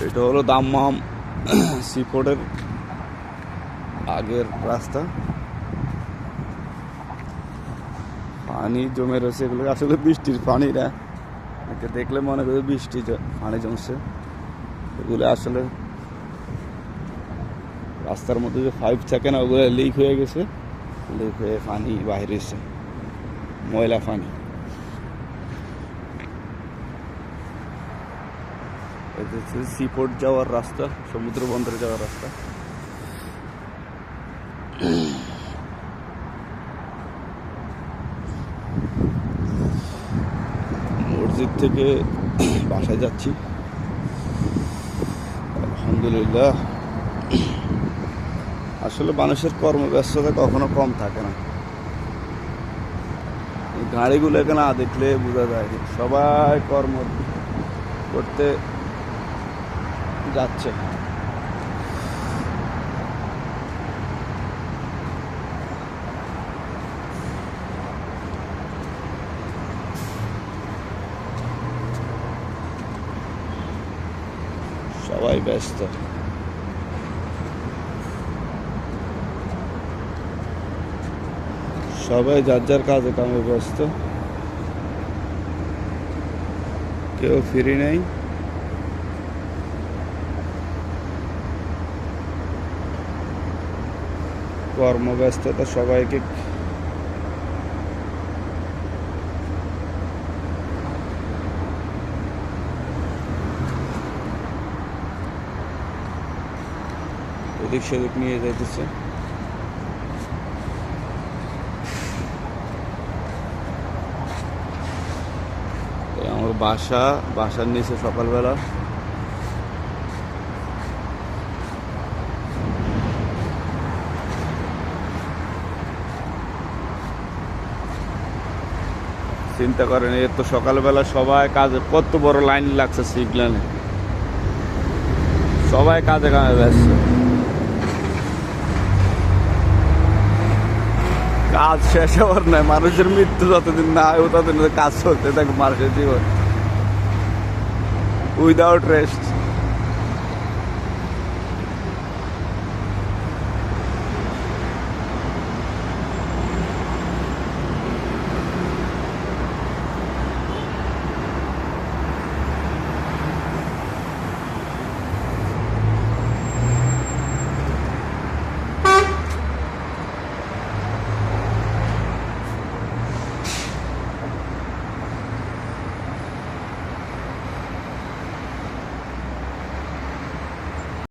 এটা হলো দাম্মাম সিফোর্ডের আগের রাস্তা। পানি জমে রয়েছে, এগুলো আসলে বৃষ্টির পানি না, একে দেখলে মনে করে বৃষ্টি পানি জমছে। এগুলো আসলে রাস্তার মধ্যে যে পাইপ থাকে না, ওগুলো লিক হয়ে গেছে, লিক হয়ে পানি বাইরে এসে ময়লা পানি। এটা হচ্ছে সিপোর্ট যাওয়ার রাস্তা, সমুদ্র বন্দরে যাওয়ার রাস্তা। মসজিদ থেকে বাসায় যাচ্ছি, আলহামদুলিল্লাহ। আসলে মানুষের কর্মব্যস্ততা কখনো কম থাকে না। গাড়িগুলো এখানে না দেখলে বোঝা যায় সবাই কর্ম করতে যাচ্ছে। সবাই ব্যস্ত, সবাই যার যার কাজে কামে ব্যস্ত, কেউ ফ্রি নেই। কর্মব্যস্ততা সবাইকে এদিক সেদিক নিয়ে যাইতেছে। আমার বাসার নিচে সকালবেলা চিন্তা করেন, এর তো সকালবেলা সবাই কাজে, কত বড় লাইন লাগছে সিগন্যালে, সবাই কাজে কামে ব্যস্ত। কাজ শেষ হওয়ার নয়, মানুষের মৃত্যু যতদিন না হয় ততদিন কাজ চলতে থাকে মানুষের জীবন, উইদাউট রেস্ট।